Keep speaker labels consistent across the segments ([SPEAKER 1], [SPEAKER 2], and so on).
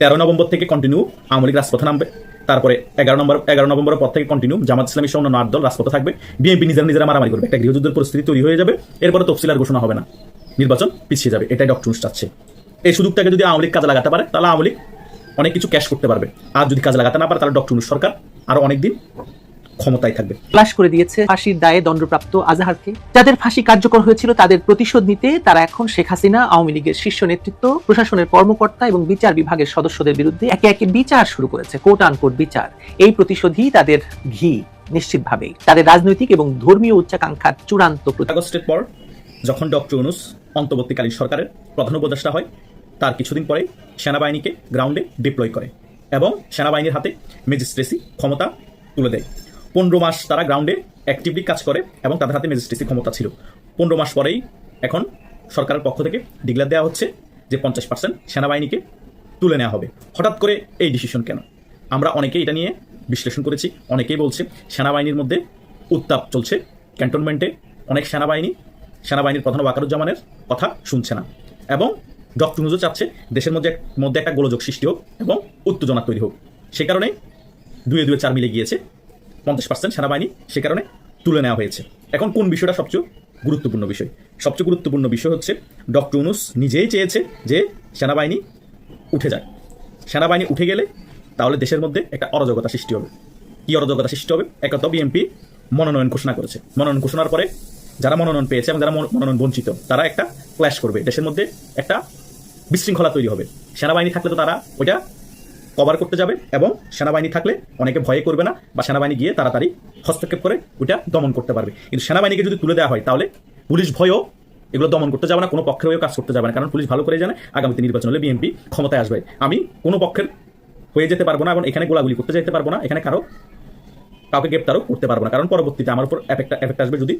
[SPEAKER 1] 13 November থেকে continue Awami League রাজপথে নামবে। তারপরে 11 নভেম্বরের পর থেকে কন্টিনিউ জামাত ইসলামী সহ অন্যান্য 8 দল রাজপথে থাকবে। বিএনপি নিজেরা মারামারি করবে, একটা গৃহযুদ্ধের পরিস্থিতি তৈরি হয়ে যাবে। এরপরে তফসিল আর ঘোষণা হবে না, নির্বাচন পিছিয়ে যাবে। এটাই ডক্টর ইউনূস চাচ্ছে। এই সুযোগটাকে যদি আওয়ামী লীগ কাজে লাগাতে পারে তাহলে আওয়ামী লীগ অনেক কিছু ক্যাশ করতে পারবে। আর যদি কাজে লাগাতে না পারে তাহলে ডক্টর ইউনূস সরকার আরো অনেকদিন ক্ষমতায় থাকবে।
[SPEAKER 2] ফ্লাশ করে দিয়েছে ফাঁসির দায়ে দণ্ডপ্রাপ্ত আজাহারকে। যাদের ফাঁসি কার্যকর হয়েছিল তাদের প্রতিশোধ নিতে তারা এখন শেখ হাসিনা, আওয়ামী লীগের শীর্ষ নেতৃত্ব, প্রশাসনের কর্মকর্তা এবং বিচার বিভাগের সদস্যদের বিরুদ্ধে একে একে বিচার শুরু করেছে, কোট আনকোট বিচার। এই প্রতিশোধই তাদের ঘি, নিশ্চিতভাবেই তাদের রাজনৈতিক এবং ধর্মীয় উচ্চাকাঙ্ক্ষার চূড়ান্ত
[SPEAKER 1] আগস্টের পর যখন ডক্টর ইউনূস অন্তর্বর্তীকালীন সরকারের প্রধান উপদেষ্টা হয়, তার কিছুদিন পরে সেনাবাহিনীকে গ্রাউন্ডে ডিপ্লয় করে এবং সেনাবাহিনীর হাতে ম্যাজিস্ট্রেসি ক্ষমতা তুলে দেয়। 15 মাস তারা গ্রাউন্ডে অ্যাক্টিভলি কাজ করে এবং তাদের হাতে ম্যাজিস্ট্রেসি ক্ষমতা ছিল। 15 মাস পরেই এখন সরকারের পক্ষ থেকে ডিক্লেয়ার দেওয়া হচ্ছে যে 50% সেনাবাহিনীকে তুলে নেওয়া হবে। হঠাৎ করে এই ডিসিশন কেন? আমরা অনেকেই এটা নিয়ে বিশ্লেষণ করেছি। অনেকেই বলছে সেনাবাহিনীর মধ্যে উত্তাপ চলছে, ক্যান্টনমেন্টে অনেক সেনাবাহিনীর প্রধান ওয়াকারুজ্জামানের কথা শুনছে না এবং ডক্টর ইউনূসও চাচ্ছে দেশের মধ্যে একটা গোলযোগ সৃষ্টি হোক এবং উত্তেজনা তৈরি হোক। সে কারণে 2-4 মিলে গিয়েছে 50% সেনাবাহিনী সে কারণে তুলে নেওয়া হয়েছে। এখন কোন বিষয়টা সবচেয়ে গুরুত্বপূর্ণ বিষয়? সবচেয়ে গুরুত্বপূর্ণ বিষয় হচ্ছে ডক্টর ইউনূস নিজেই চেয়েছে যে সেনাবাহিনী উঠে যায়। সেনাবাহিনী উঠে গেলে তাহলে দেশের মধ্যে একটা অরাজকতা সৃষ্টি হবে। কি অরাজকতা সৃষ্টি হবে? একত বিএনপি মনোনয়ন ঘোষণা করেছে। মনোনয়ন ঘোষণার পরে যারা মনোনয়ন পেয়েছে এবং যারা মনোনয়ন বঞ্চিত তারা একটা ক্ল্যাশ করবে, দেশের মধ্যে একটা বিশৃঙ্খলা তৈরি হবে। সেনাবাহিনী থাকলে তো তারা ওইটা কভার করতে যাবে এবং সেনাবাহিনী থাকলে অনেকে ভয়ে করবে না বা সেনাবাহিনী গিয়ে তাড়াতাড়ি হস্তক্ষেপ করে ওইটা দমন করতে পারবে। কিন্তু সেনাবাহিনীকে যদি তুলে দেওয়া হয় তাহলে পুলিশ ভয়ও এগুলো দমন করতে যাবে না, কোনো পক্ষের হয়েও কাজ করতে যাবে না। কারণ পুলিশ ভালো করে জানে আগামীতে নির্বাচন হলে বিএনপি ক্ষমতায় আসবে। আমি কোনো পক্ষের হয়ে যেতে পারবো না এবং এখানে গোলাগুলি করতে যেতে পারবো না, এখানে কাউকে গ্রেপ্তারও করতে পারবো না। কারণ পরবর্তীতে আমার উপর এফেক্ট আসবে যদি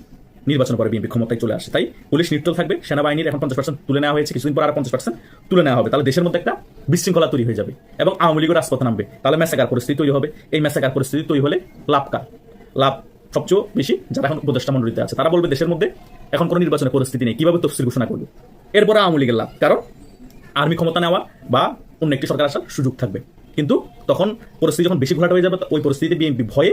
[SPEAKER 1] নির্বাচন পরে বিএনপি ক্ষমতায় চলে আসে। তাই পুলিশ নিউট্রাল থাকবে। সেনাবাহিনীর এখন 50% তুলে নেওয়া হয়েছে, কিছুদিন পর আর 50% তুলে নেওয়া হবে। তাহলে দেশের মধ্যে একটা বিশৃঙ্খলা তৈরি হয়ে যাবে এবং আওয়ামী লীগের রাজপথে নামবে। তাহলে ম্যাসাকার পরিস্থিতি তৈরি হবে। এই ম্যাসাকার পরিস্থিতি তৈরি হলে লাভ সবচেয়ে বেশি যারা এখন উপদেষ্টা মণ্ডলীতে আছে। তারা বলবে দেশের মধ্যে এখন কোনো নির্বাচনের পরিস্থিতি নেই, কিভাবে তফসিল ঘোষণা করবে। এরপরে আওয়ামী লীগের লাভ, কারণ আর্মি ক্ষমতা নেওয়া বা অন্য একটি সরকার আসার সুযোগ থাকবে। কিন্তু তখন পরিস্থিতি যখন বেশি ঘোলাট হয়ে যাবে, ওই পরিস্থিতিতে বিএনপি ভয়ে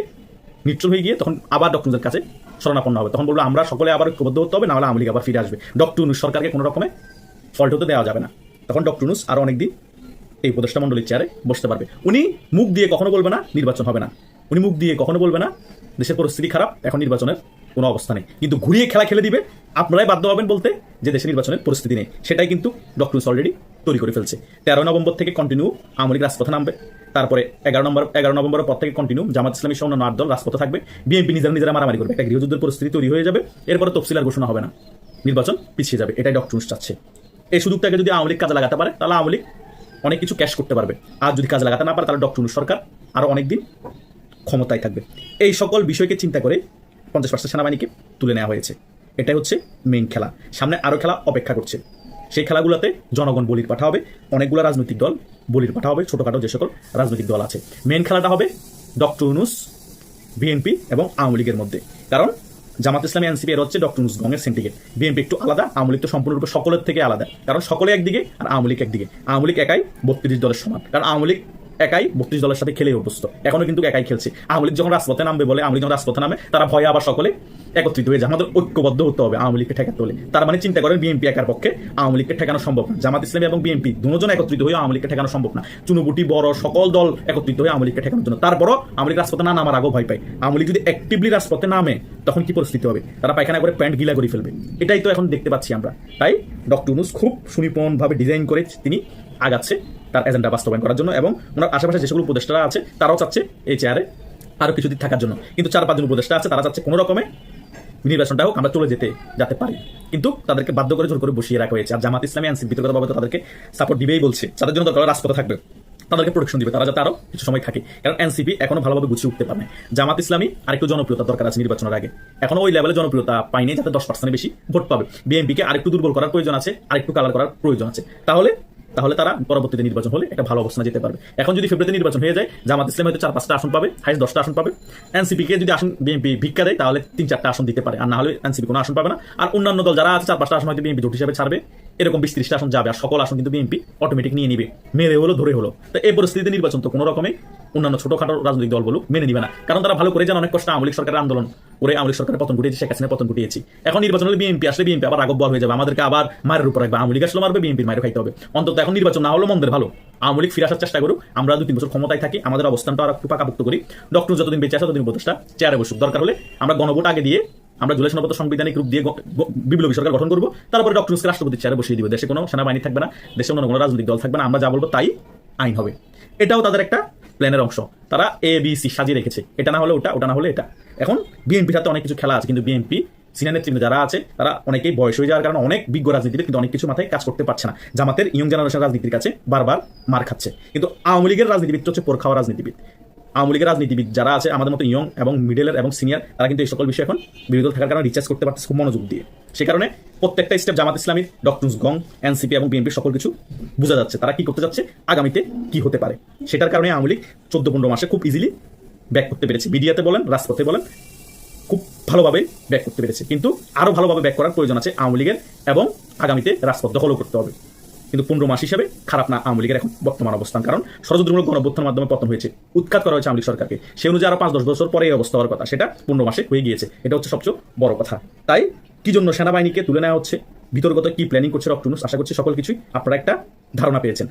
[SPEAKER 1] নিউট্রাল হয়ে গিয়ে তখন আবার ডক্টর ইউনূসের কাছে শরণাপন্ন হবে। তখন বলবো আমরা সকলে আবার ঐক্যবদ্ধ হতে হবে, না হলে আওয়ামী লীগ আবার ফিরে আসবে। ডক্টর ইউনূস সরকারকে কোনো রকমে ফল্ট হতে দেওয়া যাবে না। তখন ডক্টর ইউনূস আরও অনেকদিন এই উপদেষ্টা মণ্ডলীর চেয়ারে বসতে পারবে। উনি মুখ দিয়ে কখনো বলবে না নির্বাচন হবে না, উনি মুখ দিয়ে কখনো বলবে না দেশের পরিস্থিতি খারাপ, এখন নির্বাচনের কোনো অবস্থা নেই। কিন্তু ঘুরিয়ে খেলা খেলে দিবে, আপনারাই বাধ্য হবেন বলতে যে দেশে নির্বাচনের পরিস্থিতি নেই। সেটাই কিন্তু ডক্টর ইউনূস অলরেডি তৈরি করে ফেলছে। 13 নভেম্বর থেকে কন্টিনিউ আওয়ামী লীগ রাজপথে নামবে। তারপরে 11 নভেম্বরের পর থেকে কন্টিনিউ জামাত ইসলামী সহ অন্যান্য 8 দল রাজপথে থাকবে। বিএনপি নিজেরা মারামারি করবে, একটা গৃহযুদ্ধের পরিস্থিতি তৈরি হয়ে যাবে। এরপরে তফসিল আর ঘোষণা হবে না, নির্বাচন পিছিয়ে যাবে। এটাই ডক্টর ইউনূস চাচ্ছে। এই সুযোগটাকে যদি আওয়ামী লীগ কাজে লাগাতে পারে তাহলে আওয়ামী লীগ অনেক কিছু ক্যাশ করতে পারবে। আর যদি কাজে লাগাতে না পারে তাহলে ডক্টর ইউনূস সরকার আরও অনেকদিন ক্ষমতায় থাকবে। এই সকল বিষয়কে চিন্তা করে 50% সেনাবাহিনীকে তুলে নেওয়া হয়েছে। এটাই হচ্ছে মেইন খেলা। সামনে আরও খেলা অপেক্ষা করছে। সেই খেলাগুলোতে জনগণ বলির পাঠা হবে, অনেকগুলো রাজনৈতিক দল বলির পাঠা হবে, ছোটোখাটো যে সকল রাজনৈতিক দল আছে। মেইন খেলাটা হবে ডক্টর ইউনূস, বিএনপি এবং আওয়ামী লীগের মধ্যে। কারণ জামাত ইসলামী এনসিপি এর হচ্ছে ডক্টর ইউনূস গঙের সিন্ডিকেট। বিএনপি একটু আলাদা, আওয়ামী লীগ তো সম্পূর্ণরূপে সকলের থেকে আলাদা। কারণ সকলে একদিকে আর আওয়ামী লীগ একদিকে। আওয়ামী লীগ একাই 32 দলের সমান, কারণ আওয়ামী লীগ একাই 32 দলের সাথে খেলে অভ্যস্ত, এখনো কিন্তু একাই খেলছে। আওয়ামী লীগ যখন রাজপথে নামবে বলে, আওয়ামী লীগ যখন রাজপথে নামে তারা ভয়ে আবার সকলে একত্রিত হয়ে যায়। আমাদের ঐক্যবদ্ধ হতে হবে আওয়ামী লীগকে ঠেকাতে হলে। তার মানে চিন্তা করেন বিএনপি একার পক্ষে আওয়ামী লীগকে ঠেকানো সম্ভব না। জামাত ইসলামী এবং বিএনপি দুজন একত্রিত হয়ে আওয়ামী লীগকে ঠেকানো সম্ভব না। চুনুবুটি বড় সকল দল একত্রিত হয়ে আওয়ামী লীগকে ঠেকানোর জন্য। তারপরও আওয়ামী লীগ রাজপথে না নামার আগেও ভয় পায়। আওয়ামী লীগ যদি অ্যাক্টিভলি রাজপথে নামে তখন কি পরিস্থিতি হবে? তারা পায়খানা করে প্যান্ট গিলা করে ফেলবে। এটাই তো এখন দেখতে পাচ্ছি আমরা। তাই ডক্টর ইউনূস খুব সুনিপুণভাবে ডিজাইন করে তিনি আগাচ্ছে তার এজেন্ডা বাস্তবায়ন করার জন্য এবং ওনার আশেপাশে যে সকল উপদেষ্টারা আছে তারাও চাচ্ছে এই চেয়ারে আরও কিছুদিন থাকার জন্য। কিন্তু 4-5 জন উপদেষ্টা আছে, তারা চাচ্ছে কোনো রকমে নির্বাচনটা হোক, আমরা চলে যেতে পারি। কিন্তু তাদেরকে বাধ্য করে জোর করে বসিয়ে রাখা হয়েছে। আর জামাত ইসলামী এনসিপি বিতর্কভাবে তাদেরকে সাপোর্ট দিবেই বলছে। তাদের জন্য দরকার রাজপথে থাকবে, তাদেরকে প্রোটেকশন দিবে, তারা যাতে আরও কিছু সময় থাকে। কারণ এনসিপি এখনো ভালোভাবে গুছিয়ে উঠতে পারে। জামাত ইসলামী আরেকটু জনপ্রিয়তার দরকার আছে নির্বাচনের আগে, এখনো ওই লেভেলে জনপ্রিয়তা পায়নি যাতে 10% বেশি ভোট পাবে। বিএনপিকে আরেকটু দুর্বল করার প্রয়োজন আছে, আরেকটু কালার করার প্রয়োজন আছে। তাহলে তারা পরবর্তীতে নির্বাচন হলে একটা ভালো অবস্থানে যেতে পারবে। এখন যদি ফেব্রুয়ারিতে নির্বাচন হয়ে যায়, জামাত ইসলাম হয়তো 4-5টা আসন পাবে, হাইস্ট 10টা আসন পাবে। এনসিপিকে যদি আসন বিএনপি ভিক্ষা দেয় তাহলে 3-4টা আসন দিতে পারে, আর না হলে এনসিপি কোনো আসন পাবে না। আর অন্যান্য দল যারা আছে 4-5টা আসন হয়তো বিএনপি জোট হিসাবে ছাড়বে, এরকম 20-30টা আসন যাবে, আর সকল আসন কিন্তু বিএনপি অটোমেটিক নিয়ে নিবে, মেরে হলো ধরে হলো। তো এই পরিস্থিতিতে নির্বাচন তো কোনো রকমে অন্যান্য ছোটখাটো রাজনৈতিক দল বলুক মেনে নিবে না, কারণ তারা ভালো করে জানে অনেক কষ্ট আওয়ামী লীগ সরকারের আন্দোলন করে আওয়ামী লীগ সরকারের পতন ঘটিয়েছি, শেখ হাসিনার পতন ঘটিয়েছি। এখন নির্বাচন হলে বিএনপি আসলে বিএনপি আবার আগব্বর হয়ে যাবে, আমাদেরকে আবার মায়ের উপর রাখবে, আওয়ামী লীগ আসলে মারবে, বিএনপির মায়ের খাইতে হবে। অন্তত এখন নির্বাচন না হলো মন্দের ভালো, আওয়ামী লীগ ফিরে আসার চেষ্টা করুক, আমরা 2-3 বছর ক্ষমতায় থাকি, আমাদের অবস্থানটা আর একটু পাকাপোক্ত করি, ডক্টর যতদিন বেঁচে আসে ততদিন উপদেষ্টা চেয়ারে বসুক, দরকার হলে আমরা গণভোট আগে দিয়ে আমরা জুলাই সনদবদ্ধ সাংবিধানিক রূপ দিয়ে বিপ্লবী সরকার গঠন করবো, তারপরে ডক্টর ইউনূসকে রাষ্ট্রপতির চেয়ারে বসিয়ে দিব, দেশে কোনো সেনাবাহিনী থাকবে না, দেশে অন্য কোনো রাজনৈতিক দল থাকবে না, আমরা যা বলবো তাই আইন হবে। এটাও তাদের একটা প্ল্যানের অংশ, তারা ABC সাজিয়ে রেখেছে, এটা না হলে ওটা, ওটা না হলে এটা। এখন বিএনপির সাথে অনেক কিছু খেলা আছে, কিন্তু বিএনপি সিনিয়র নেতৃত্ব যারা আছে তারা অনেকেই বয়স হয়ে যাওয়ার কারণে অনেক বিজ্ঞ রাজনীতিবিদ কিন্তু অনেক কিছু মাথায় কাজ করতে পারছে না, জামাতের ইয়ং জেনারেশন রাজনীতির কাছে বারবার মার খাচ্ছে। কিন্তু আওয়ামী লীগের রাজনীতিবিদ হচ্ছে পোর খাওয়া রাজনীতিবিদ, আওয়ামী লীগের রাজনীতিবিদ যারা আছে আমাদের মতো ইয়ং এবং মিডলের এবং সিনিয়র, তারা কিন্তু এই সকল বিষয় এখন বিরোধী দল থাকার কারণে রিচার্জ করতে পারছে খুব মনোযোগ দিয়ে। সে কারণে প্রত্যেকটা স্টেপ জামাত ইসলামীর, ডক্টর গং, এনসিপি এবং বিএনপির সকল কিছু বোঝা যাচ্ছে তারা কি করতে যাচ্ছে, আগামীতে কি হতে পারে। সেটার কারণে আওয়ামী লীগ 14-15 মাসে খুব ইজিলি ব্যাক করতে পেরেছে, মিডিয়াতে বলেন রাজপথে বলেন খুব ভালোভাবে ব্যাক করতে পেরেছে, কিন্তু আরো ভালোভাবে ব্যাক করার প্রয়োজন আছে আওয়ামী লীগের, এবং আগামীতে রাজপথ দখলও করতে হবে। কিন্তু 15 মাস হিসেবে খারাপ না আওয়ামী লীগের এখন বর্তমান অবস্থান, কারণ ষড়যন্ত্রমূলক গণঅভ্যুত্থানের মাধ্যমে পতন হয়েছে, উৎখাত করা হয়েছে আওয়ামী লীগ সরকারকে, সে অনুযায়ী আরো 5-10 বছর পরে এই অবস্থা হওয়ার কথা, সেটা 15 মাসে হয়ে গিয়েছে, এটা হচ্ছে সবচেয়ে বড় কথা। তাই কি জন্য সেনাবাহিনীকে তুলে নেওয়া হচ্ছে, ভিতরগত কি প্ল্যানিং করছে ডক্টর ইউনূস, আশা করছি সকল কিছুই আপনারা একটা ধারণা পেয়েছেন।